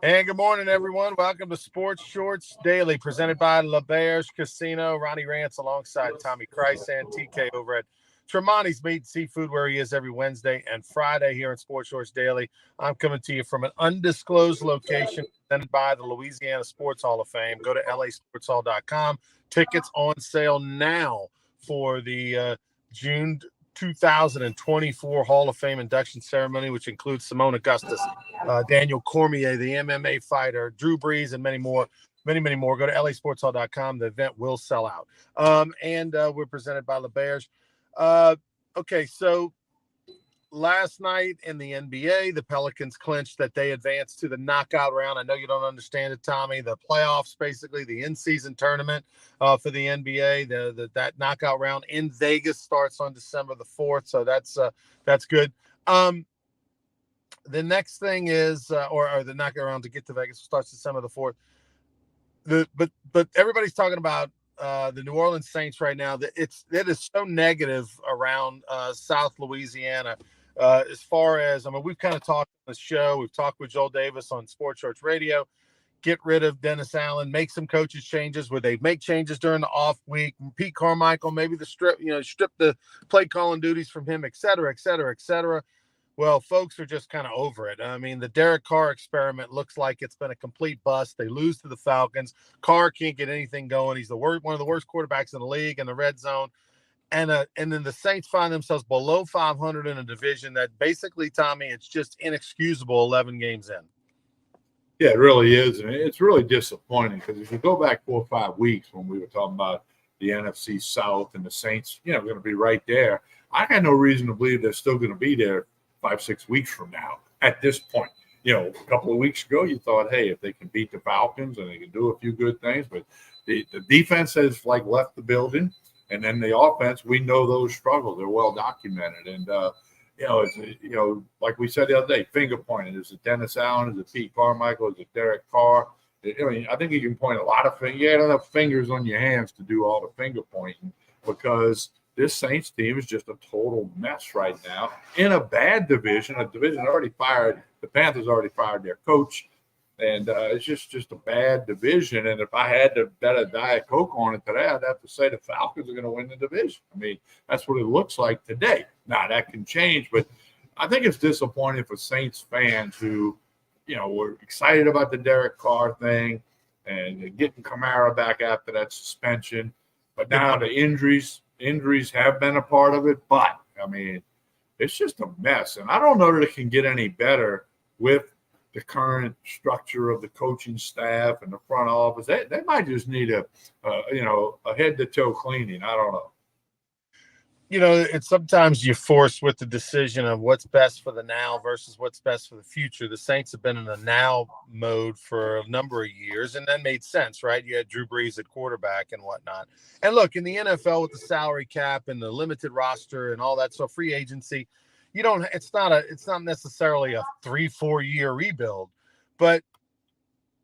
And good morning, everyone. Welcome to Sports Shorts Daily, presented by LaBear's Casino. Ronnie Rance alongside Tommy Christ and TK over at Tremonti's Meat and Seafood, where he is every Wednesday and Friday here in Sports Shorts Daily. I'm coming to you from an undisclosed location presented by the Louisiana Sports Hall of Fame. Go to lasportshall.com. Tickets on sale now for the June 2024 Hall of Fame induction ceremony, which includes Simone Augustus, Daniel Cormier, the MMA fighter, Drew Brees, and many more. Many more. Go to lasportshall.com. The event will sell out. And we're presented by LaBear's. Okay, so last night in the NBA, the Pelicans clinched that they advanced to the knockout round. I know you don't understand it, Tommy. The playoffs, basically the in-season tournament for the NBA. That knockout round in Vegas starts on December the 4th, so that's good. The next thing is, or the knockout round to get to Vegas starts December the 4th. But everybody's talking about the New Orleans Saints right now. That it is so negative around South Louisiana. As far as, we've kind of talked on the show. We've talked with Joel Davis on Sports Church Radio. Get rid of Dennis Allen, make some coaches changes where they make changes during the off week. Pete Carmichael, maybe strip the play calling duties from him, et cetera, et cetera, et cetera. Well, folks are just kind of over it. I mean, the Derek Carr experiment looks like it's been a complete bust. They lose to the Falcons. Carr can't get anything going. He's one of the worst quarterbacks in the league in the red zone. And then the Saints find themselves below 500 in a division that basically, Tommy, it's just inexcusable 11 games in. Yeah, it really is. And it's really disappointing because if you go back 4 or 5 weeks when we were talking about the NFC South and the Saints, going to be right there, I got no reason to believe they're still going to be there 5-6 weeks from now at this point. A couple of weeks ago, you thought, hey, if they can beat the Falcons and they can do a few good things, but the defense has left the building. And then the offense, we know those struggles. They're well documented. And, it's, like we said the other day, finger pointing. Is it Dennis Allen? Is it Pete Carmichael? Is it Derek Carr? I think you can point a lot of fingers. You don't have fingers on your hands to do all the finger pointing because this Saints team is just a total mess right now in a bad division. A division already fired. The Panthers already fired their coach. And it's just a bad division. And if I had to bet a Diet Coke on it today, I'd have to say the Falcons are going to win the division. That's what it looks like today. Now, that can change, but I think it's disappointing for Saints fans who, were excited about the Derek Carr thing and getting Kamara back after that suspension. But now the injuries have been a part of it. But, it's just a mess. And I don't know that it can get any better with the current structure of the coaching staff and the front office. They might just need a head to toe cleaning. I don't know. It's sometimes you're forced with the decision of what's best for the now versus what's best for the future. The Saints have been in a now mode for a number of years, and that made sense, right? You had Drew Brees at quarterback and whatnot. And look, in the NFL with the salary cap and the limited roster and all that, so free agency, it's not necessarily a 3-4 year rebuild, but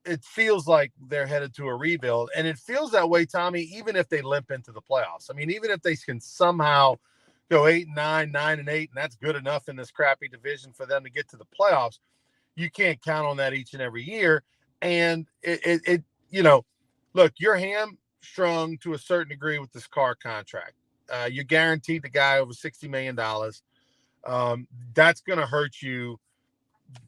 it feels like they're headed to a rebuild. And it feels that way, Tommy, even if they limp into the playoffs. Even if they can somehow go 8-9, 9-8, and that's good enough in this crappy division for them to get to the playoffs, you can't count on that each and every year. And look, you're hamstrung to a certain degree with this Carr contract. You guaranteed the guy over $60 million. That's going to hurt you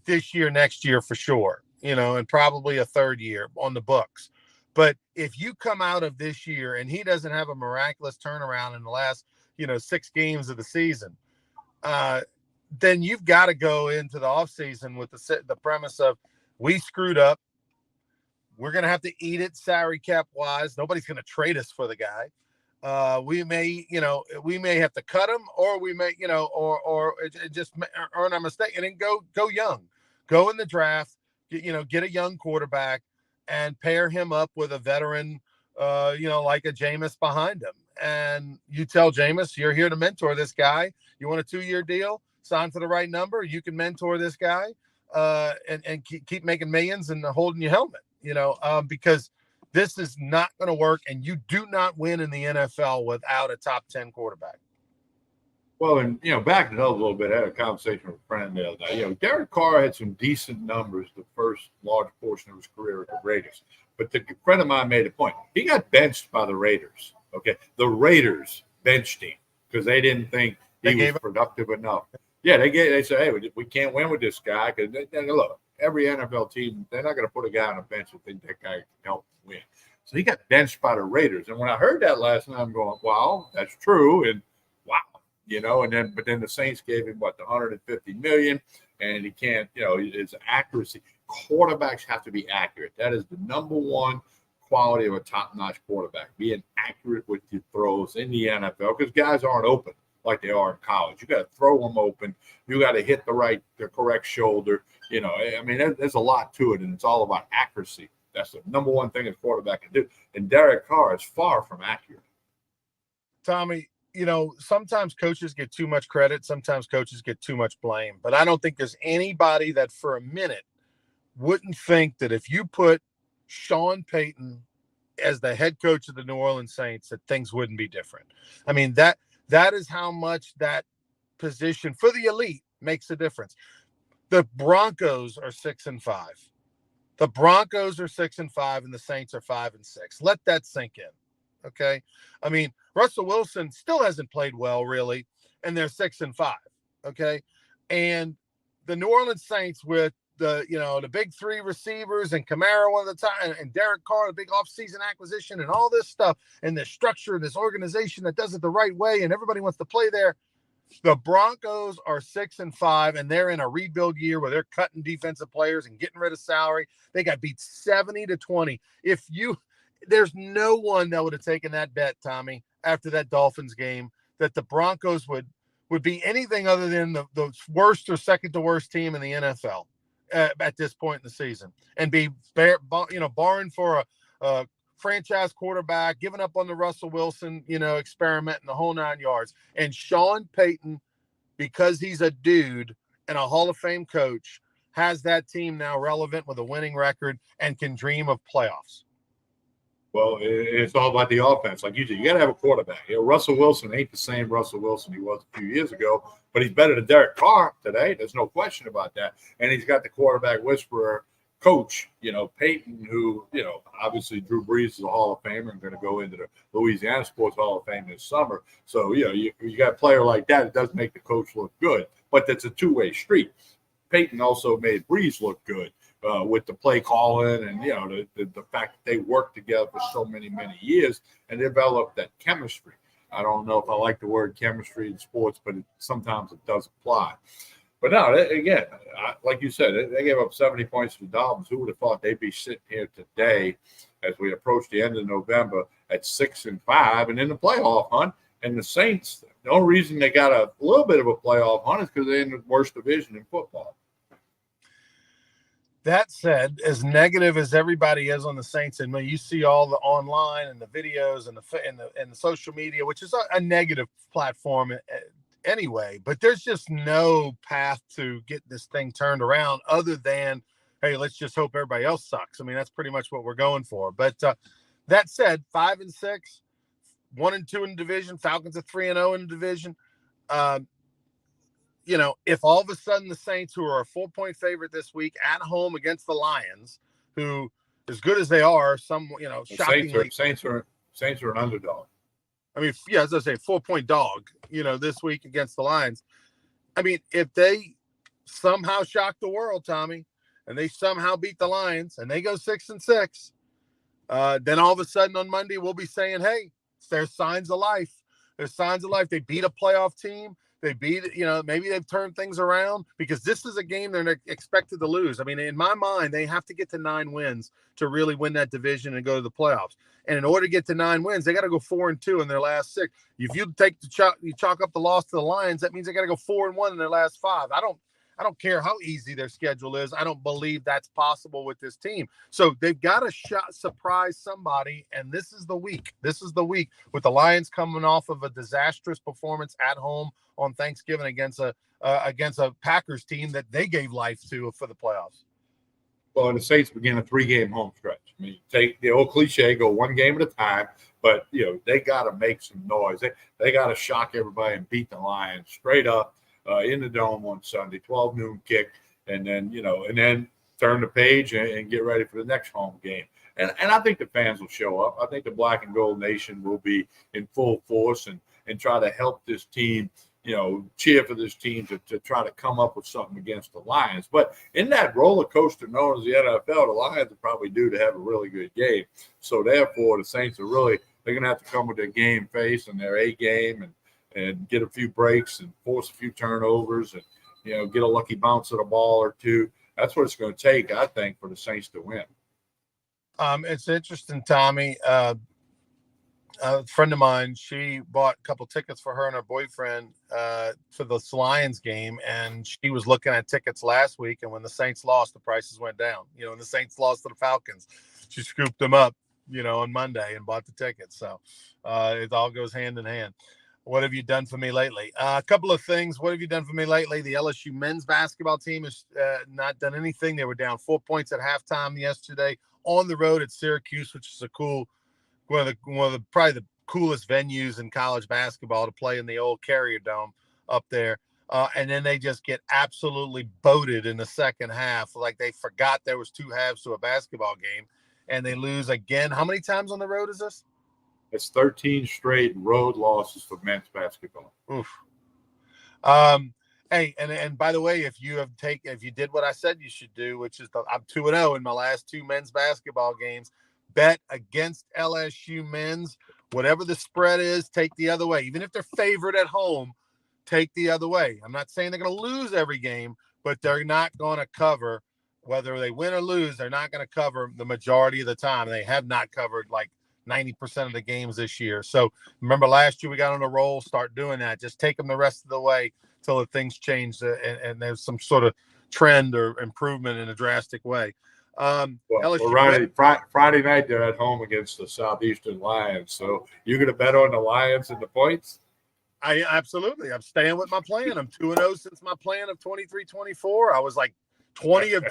this year, next year for sure, and probably a third year on the books. But if you come out of this year and he doesn't have a miraculous turnaround in the last, 6 games of the season, then you've got to go into the offseason with the premise of we screwed up. We're going to have to eat it salary cap wise. Nobody's going to trade us for the guy. We may have to cut him, or we may, or just earn our mistake and then go young, go in the draft, get a young quarterback and pair him up with a veteran, like a Jameis behind him. And you tell Jameis, you're here to mentor this guy. You want a 2-year deal? Sign for the right number. You can mentor this guy, and keep making millions and holding your helmet, because this is not going to work, and you do not win in the NFL without a top 10 quarterback. Well, and backing it up a little bit, I had a conversation with a friend the other day. Derek Carr had some decent numbers the first large portion of his career at the Raiders. But the friend of mine made a point. He got benched by the Raiders. Okay. The Raiders benched him because they didn't think he was productive enough. Yeah, they said, hey, we can't win with this guy because look, every NFL team, they're not going to put a guy on a bench and think that guy can help win. So he got benched by the Raiders. And when I heard that last night, I'm going, wow, that's true. And wow. But then the Saints gave him the $150 million, and he can't, his accuracy. Quarterbacks have to be accurate. That is the number one quality of a top-notch quarterback, being accurate with your throws in the NFL, because guys aren't open like they are in college. You got to throw them open. You got to hit the correct shoulder. There's a lot to it, and it's all about accuracy. That's the number one thing a quarterback can do. And Derek Carr is far from accurate. Tommy, sometimes coaches get too much credit. Sometimes coaches get too much blame. But I don't think there's anybody that for a minute wouldn't think that if you put Sean Payton as the head coach of the New Orleans Saints, that things wouldn't be different. I mean, that is how much that position for the elite makes a difference. The Broncos are 6-5. The Broncos are 6-5, and the Saints are 5-6. Let that sink in. Okay. I mean, Russell Wilson still hasn't played well, really, and they're 6-5. Okay. And the New Orleans Saints with the big three receivers and Kamara one of the time and Derek Carr, the big offseason acquisition and all this stuff and the structure of this organization that does it the right way and everybody wants to play there. The Broncos are 6-5, and they're in a rebuild year where they're cutting defensive players and getting rid of salary. They got beat 70-20. There's no one that would have taken that bet, Tommy, after that Dolphins game, that the Broncos would be anything other than the worst or second to worst team in the NFL at this point in the season, and be barring for a franchise quarterback, giving up on the Russell Wilson, experiment in the whole 9 yards. And Sean Payton, because he's a dude and a Hall of Fame coach, has that team now relevant with a winning record and can dream of playoffs. Well, it's all about the offense. Like you said, you got to have a quarterback. Russell Wilson ain't the same Russell Wilson he was a few years ago, but he's better than Derek Carr today. There's no question about that. And he's got the quarterback whisperer coach, Peyton, who, obviously Drew Brees is a Hall of Famer and going to go into the Louisiana Sports Hall of Fame this summer. So, you got a player like that. It does make the coach look good, but that's a two-way street. Peyton also made Brees look good. With the play calling and, the fact that they worked together for so many years and developed that chemistry. I don't know if I like the word chemistry in sports, but sometimes it does apply. But no, again, like you said, they gave up 70 points to the Dolphins. Who would have thought they'd be sitting here today as we approach the end of November at 6-5 and in the playoff hunt? And the Saints, the only reason they got a little bit of a playoff hunt is because they're in the worst division in football. That said, as negative as everybody is on the Saints, and when you see all the online and the videos and the social media, which is a negative platform anyway, but there's just no path to get this thing turned around other than, hey, let's just hope everybody else sucks. I mean, that's pretty much what we're going for. But that said, 5-6, 1-2 in the division, Falcons are 3-0 in the division. If all of a sudden the Saints, who are a 4-point favorite this week at home against the Lions, who, as good as they are, shockingly, Saints are an underdog. I mean, yeah, as I say, 4-point dog, this week against the Lions. I mean, if they somehow shock the world, Tommy, and they somehow beat the Lions and they go 6-6, then all of a sudden on Monday we'll be saying, hey, there's signs of life. There's signs of life. They beat a playoff team. They beat, maybe they've turned things around, because this is a game they're expected to lose. I mean, in my mind, they have to get to 9 wins to really win that division and go to the playoffs. And in order to get to 9 wins, they got to go 4-2 in their last 6. If you chalk up the loss to the Lions, that means they got to go 4-1 in their last 5. I don't care how easy their schedule is. I don't believe that's possible with this team. So they've got to surprise somebody, and this is the week. This is the week with the Lions coming off of a disastrous performance at home on Thanksgiving against a Packers team that they gave life to for the playoffs. Well, and the Saints begin a 3-game home stretch. I mean, take the old cliche, go one game at a time, but they got to make some noise. They got to shock everybody and beat the Lions straight up in the dome on Sunday, 12 noon kick, and then turn the page and get ready for the next home game. And I think the fans will show up. I think the Black and Gold Nation will be in full force and try to help this team, cheer for this team to try to come up with something against the Lions. But in that roller coaster known as the NFL, the Lions are probably due to have a really good game. So therefore, the Saints are they're going to have to come with their game face and their A game and get a few breaks and force a few turnovers and, get a lucky bounce of the ball or two. That's what it's going to take, I think, for the Saints to win. It's interesting, Tommy. A friend of mine, she bought a couple tickets for her and her boyfriend for the Lions game, and she was looking at tickets last week. And when the Saints lost, the prices went down. And the Saints lost to the Falcons, she scooped them up, on Monday and bought the tickets. So it all goes hand in hand. What have you done for me lately? A couple of things. What have you done for me lately? The LSU men's basketball team has not done anything. They were down 4 points at halftime yesterday on the road at Syracuse, which is one of the probably the coolest venues in college basketball to play in the old Carrier Dome up there. And then they just get absolutely boated in the second half. Like they forgot there was 2 halves to a basketball game, and they lose again. How many times on the road is this? It's 13 straight road losses for men's basketball. Oof. Hey, and by the way, if you did what I said you should do, which is I'm 2-0 in my last 2 men's basketball games, bet against LSU men's, whatever the spread is, take the other way. Even if they're favored at home, take the other way. I'm not saying they're going to lose every game, but they're not going to cover, whether they win or lose, they're not going to cover the majority of the time. They have not covered like 90% of the games this year. So remember last year we got on a roll, start doing that. Just take them the rest of the way till the things change and there's some sort of trend or improvement in a drastic way. Friday night they're at home against the Southeastern Lions. So you're going to bet on the Lions and the points? Absolutely. I'm staying with my plan. I'm 2-0 since my plan of 23-24. I was like 20 of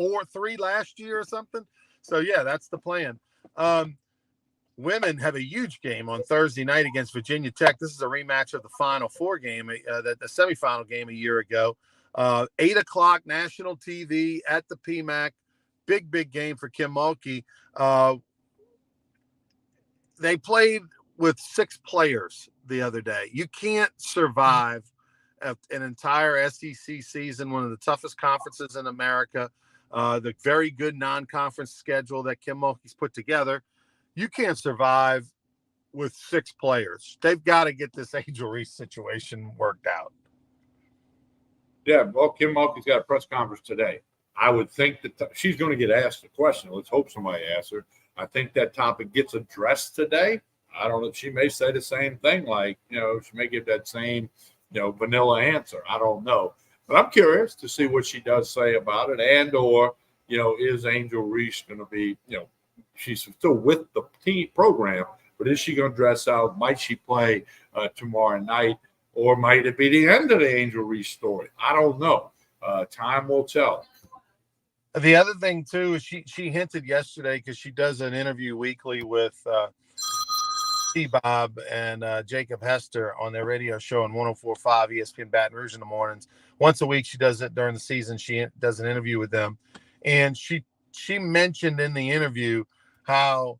24-3 last year or something. So yeah, that's the plan. Women have a huge game on Thursday night against Virginia Tech. This is a rematch of the Final Four game, the semifinal game a year ago. 8 o'clock national TV at the PMAC. Big game for Kim Mulkey. They played with 6 players the other day. You can't survive an entire SEC season, one of the toughest conferences in America, the very good non-conference schedule that Kim Mulkey's put together. You can't survive with 6 players. They've got to get this Angel Reese situation worked out. Yeah, well, Kim Mulkey's got a press conference today. I would think that she's going to get asked a question. Let's hope somebody asks her. I think that topic gets addressed today. I don't know. She may say the same thing, like, she may give that same, vanilla answer. I don't know. But I'm curious to see what she does say about it or, is Angel Reese going to be, she's still with the team program, but is she going to dress out? Might she play tomorrow night, or might it be the end of the Angel Reese story? I don't know. Time will tell. The other thing too is she hinted yesterday, because she does an interview weekly with T-Bob and Jacob Hester on their radio show on 104.5 ESPN Baton Rouge in the mornings. Once a week she does it during the season. She does an interview with them, and she mentioned in the interview how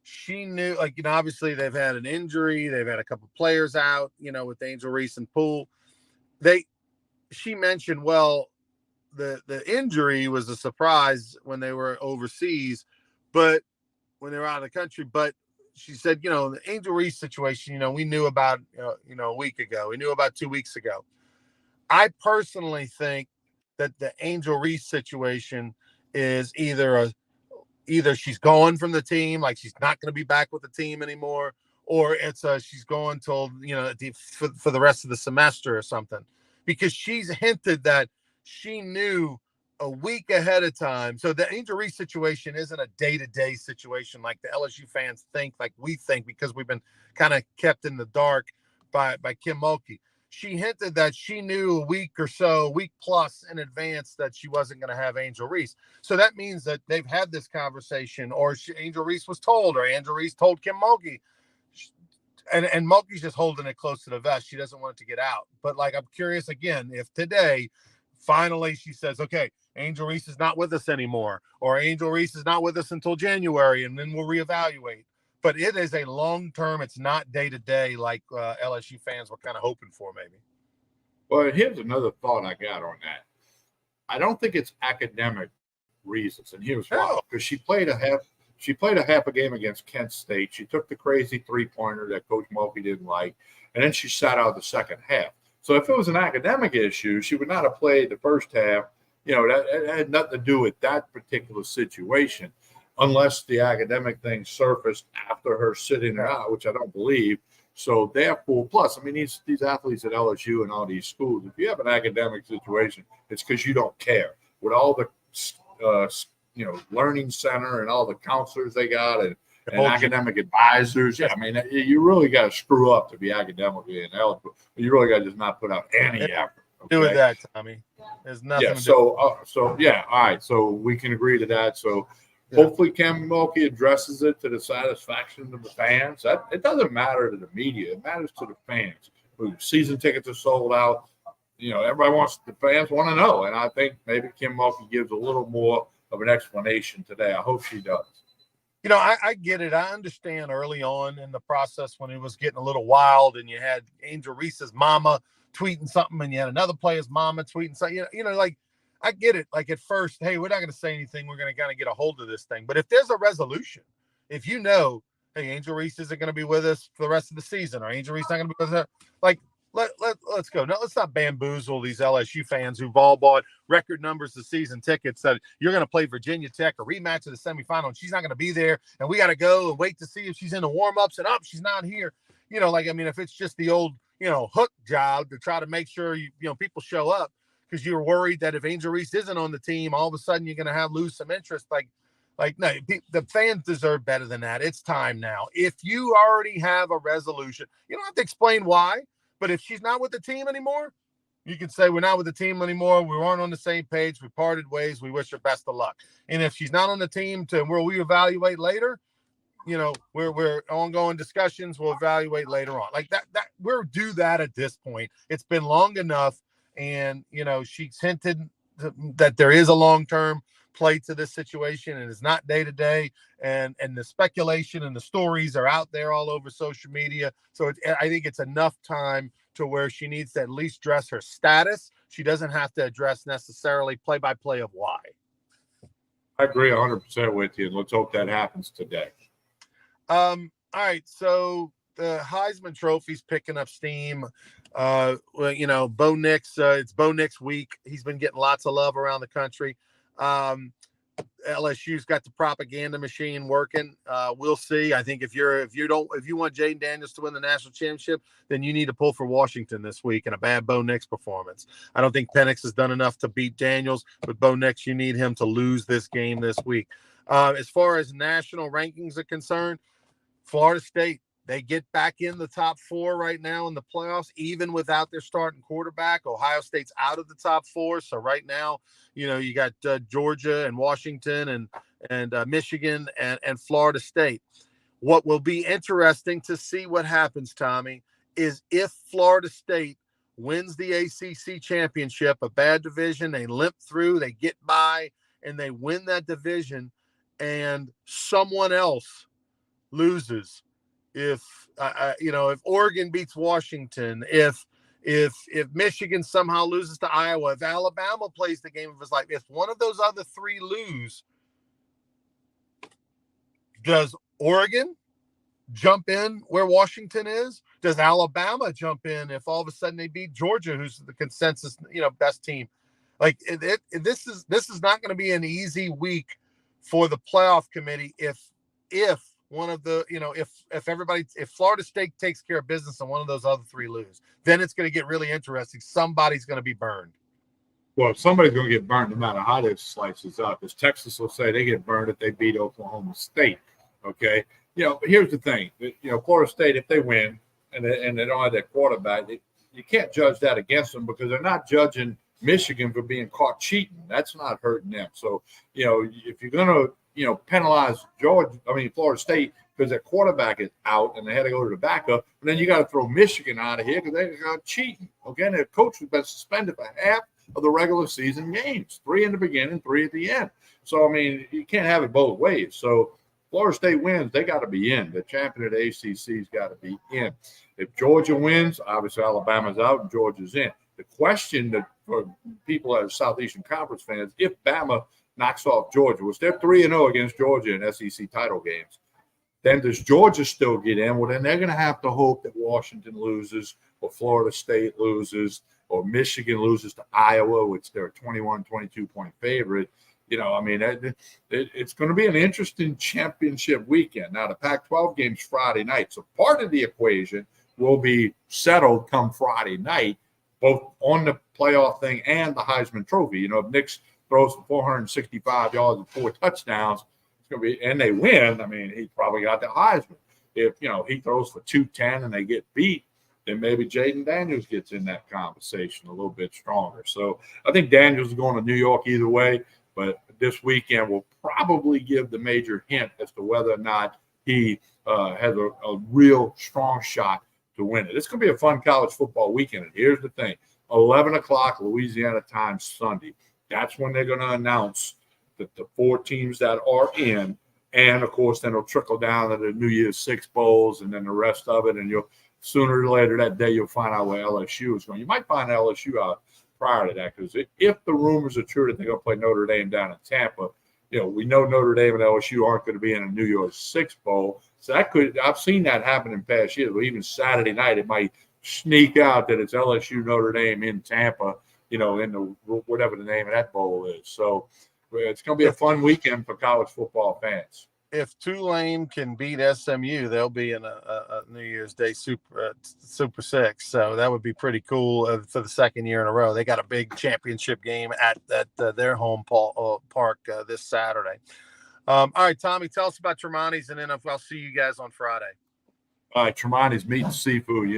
she knew, obviously they've had an injury. They've had a couple of players out, with Angel Reese and Poole. She mentioned, the injury was a surprise when they were overseas, but when they were out of the country. But she said, the Angel Reese situation, we knew about, a week ago. We knew about 2 weeks ago. I personally think that the Angel Reese situation is either she's gone from the team, like she's not going to be back with the team anymore, or it's she's going till, for the rest of the semester or something, because she's hinted that she knew a week ahead of time. So the Angel Reese situation isn't a day-to-day situation like the LSU fans think, like we think, because we've been kind of kept in the dark by Kim Mulkey. she hinted that she knew a week plus in advance that she wasn't going to have Angel Reese. So that means that they've had this conversation, or Angel Reese was told, or Angel Reese told Kim Mulkey. And Mulkey's just holding it close to the vest. She doesn't want it to get out. But like, I'm curious again, if today, finally she says, okay, Angel Reese is not with us anymore, or Angel Reese is not with us until January, and then we'll reevaluate. But it is a long term. It's not day to day like LSU fans were kind of hoping for, maybe. Well, here's another thought I got on that. I don't think it's academic reasons, and here's why. Because she played a half a game against Kent State. She took the crazy three-pointer that Coach Mulkey didn't like, and then she sat out the second half. So if it was an academic issue, she would not have played the first half. You know, that had nothing to do with that particular situation, unless the academic thing surfaced after her sitting out, which I don't believe. So therefore, plus, I mean, these athletes at LSU and all these schools, if you have an academic situation, it's because you don't care. With all the learning center and all the counselors they got and academic advisors. Yeah, I mean, you really got to screw up to be academically ineligible. You really got to just not put out any effort. Okay? Do with that, Tommy. There's nothing. Yeah. So yeah. All right. So we can agree to that. So hopefully, Kim Mulkey addresses it to the satisfaction of the fans. It doesn't matter to the media. It matters to the fans. Season tickets are sold out. You know, the fans want to know, and I think maybe Kim Mulkey gives a little more of an explanation today. I hope she does. You know, I get it. I understand early on in the process when it was getting a little wild and you had Angel Reese's mama tweeting something and you had another player's mama tweeting something. You know, like, I get it. Like, at first, hey, we're not going to say anything. We're going to kind of get a hold of this thing. But if there's a resolution, if you know, hey, Angel Reese isn't going to be with us for the rest of the season, or Angel Reese not going to be with us, like, let's go. No, let's not bamboozle these LSU fans who've all bought record numbers of season tickets that you're going to play Virginia Tech, a rematch of the semifinal, and she's not going to be there, and we got to go and wait to see if she's in the warm-ups, and she's not here. You know, like, I mean, if it's just the old, hook job to try to make sure people show up because you're worried that if Angel Reese isn't on the team, all of a sudden you're going to lose some interest. Like, no, the fans deserve better than that. It's time now. If you already have a resolution, you don't have to explain why. But if she's not with the team anymore, you can say we're not with the team anymore. We weren't on the same page. We parted ways. We wish her best of luck. And if she's not on the team, we'll evaluate later. We're ongoing discussions. We'll evaluate later on. Like that we'll do that at this point. It's been long enough. And, she's hinted that there is a long-term play to this situation and it's not day to day. And the speculation and the stories are out there all over social media. So I think it's enough time to where she needs to at least address her status. She doesn't have to address necessarily play-by-play of why. I agree 100% with you. And let's hope that happens today. All right. So the Heisman Trophy's picking up steam. Bo Nix, it's Bo Nix week. He's been getting lots of love around the country. LSU's got the propaganda machine working. We'll see. I think if you want Jaden Daniels to win the national championship, then you need to pull for Washington this week in a bad Bo Nix performance. I don't think Penix has done enough to beat Daniels, but Bo Nix, you need him to lose this game this week. As far as national rankings are concerned, Florida State, they get back in the top 4 right now in the playoffs, even without their starting quarterback. Ohio State's out of the top 4. So right now, you got Georgia and Washington and Michigan and Florida State. What will be interesting to see what happens, Tommy, is if Florida State wins the ACC championship, a bad division, they limp through, they get by, and they win that division, and someone else loses. If Oregon beats Washington, if Michigan somehow loses to Iowa, if Alabama plays the game of his life, if one of those other 3 lose, does Oregon jump in where Washington is? Does Alabama jump in if all of a sudden they beat Georgia, who's the consensus best team? Like this is not going to be an easy week for the playoff committee if one of the, if Florida State takes care of business and one of those other 3 lose, then it's going to get really interesting. Somebody's going to be burned. Well, somebody's going to get burned no matter how this slices up. Because Texas will say they get burned if they beat Oklahoma State. Okay. But here's the thing. Florida State, if they win and they don't have their quarterback, you can't judge that against them because they're not judging Michigan for being caught cheating. That's not hurting them. So, if you're going to, penalize Florida State because their quarterback is out and they had to go to the backup, and then you got to throw Michigan out of here because they got cheating. Okay, and their coach has been suspended for half of the regular season games, 3 in the beginning, 3 at the end. So, you can't have it both ways. So, Florida State wins, they got to be in. The champion of the ACC's got to be in. If Georgia wins, obviously Alabama's out and Georgia's in. The question that for people as Southeastern Conference fans, if Bama knocks off Georgia, which they're 3-0 against Georgia in SEC title games, then does Georgia still get in? Well, then they're going to have to hope that Washington loses or Florida State loses or Michigan loses to Iowa, which they're a 21, 22-point favorite. It's going to be an interesting championship weekend. Now, the Pac-12 game's Friday night, so part of the equation will be settled come Friday night, both on the playoff thing and the Heisman Trophy. If Nick throws for 465 yards and 4 touchdowns, it's going to be, and they win. He probably got the Heisman. If he throws for 210 and they get beat, then maybe Jaden Daniels gets in that conversation a little bit stronger. So I think Daniels is going to New York either way. But this weekend will probably give the major hint as to whether or not he has a real strong shot to win it. It's going to be a fun college football weekend. And here's the thing, 11 o'clock Louisiana time Sunday. That's when they're going to announce that the 4 teams that are in. And, of course, then it'll trickle down to the New Year's 6 bowls and then the rest of it. And sooner or later that day you'll find out where LSU is going. You might find LSU out prior to that, because if the rumors are true that they're going to play Notre Dame down in Tampa, we know Notre Dame and LSU aren't going to be in a New Year's 6 bowl. So I've seen that happen in past years. But even Saturday night, it might sneak out that it's LSU Notre Dame in Tampa, in the whatever the name of that bowl is. So it's going to be a fun weekend for college football fans. If Tulane can beat SMU, they'll be in a New Year's Day Super 6. So that would be pretty cool for the second year in a row. They got a big championship game at their home park this Saturday. All right, Tommy, tell us about Tremonti's, and then I'll see you guys on Friday. All right, Tremonti's Meat and Seafood.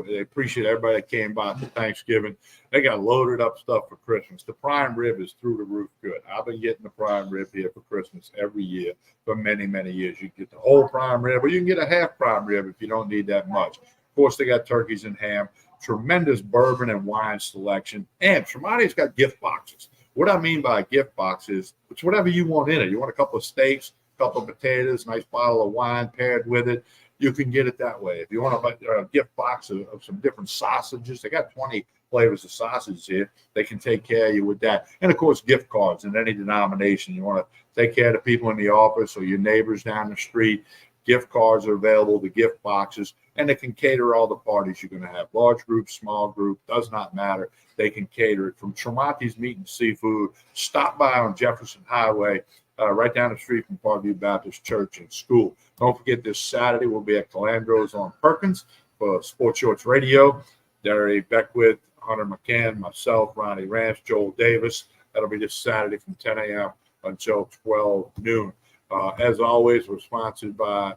They appreciate everybody that came by for Thanksgiving. They got loaded up stuff for Christmas. The prime rib is through the roof good. I've been getting the prime rib here for Christmas every year for many, many years. You can get the whole prime rib, or you can get a half prime rib if you don't need that much. Of course, they got turkeys and ham, tremendous bourbon and wine selection, and Tremonti's got gift boxes. What I mean by a gift box is it's whatever you want in it. You want a couple of steaks, a couple of potatoes, nice bottle of wine paired with it. You can get it that way. If you want a gift box of some different sausages, they got 20 flavors of sausages here. They can take care of you with that. And, of course, gift cards in any denomination. You want to take care of the people in the office or your neighbors down the street. Gift cards are available, the gift boxes, and they can cater all the parties you're going to have. Large group, small group, does not matter. They can cater it. From Tremonti's Meat and Seafood, stop by on Jefferson Highway, right down the street from Parkview Baptist Church and School. Don't forget, this Saturday we'll be at Calandro's on Perkins for Sports Shorts Radio. Derry Beckwith, Hunter McCann, myself, Ronnie Ranch, Joel Davis. That'll be this Saturday from 10 a.m. until 12 noon. As always, we're sponsored by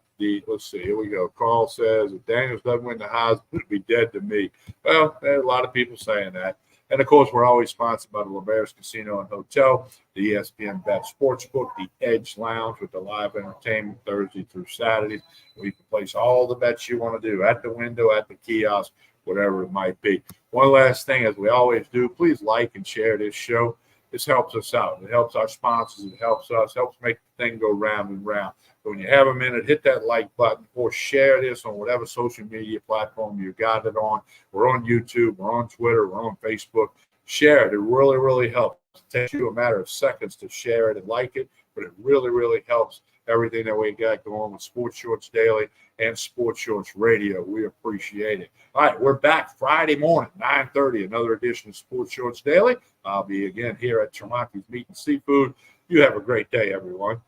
let's see, here we go. Carl says, if Daniels doesn't win the Heisman, he'll be dead to me. Well, there's a lot of people saying that. And, of course, we're always sponsored by the LeBears Casino and Hotel, the ESPN Bet Sportsbook, the Edge Lounge with the live entertainment Thursday through Saturday, where you can place all the bets you want to do at the window, at the kiosk, whatever it might be. One last thing, as we always do, please like and share this show. This helps us out. It helps our sponsors. It helps us, helps make the thing go round and round. So when you have a minute, hit that like button or share this on whatever social media platform you got it on. We're on YouTube. We're on Twitter. We're on Facebook. Share it. It really, really helps. It takes you a matter of seconds to share it and like it, but it really, really helps everything that we got going with Sports Shorts Daily and Sports Shorts Radio. We appreciate it. All right, we're back Friday morning, 9:30, another edition of Sports Shorts Daily. I'll be again here at Tremonti's Meat and Seafood. You have a great day, everyone.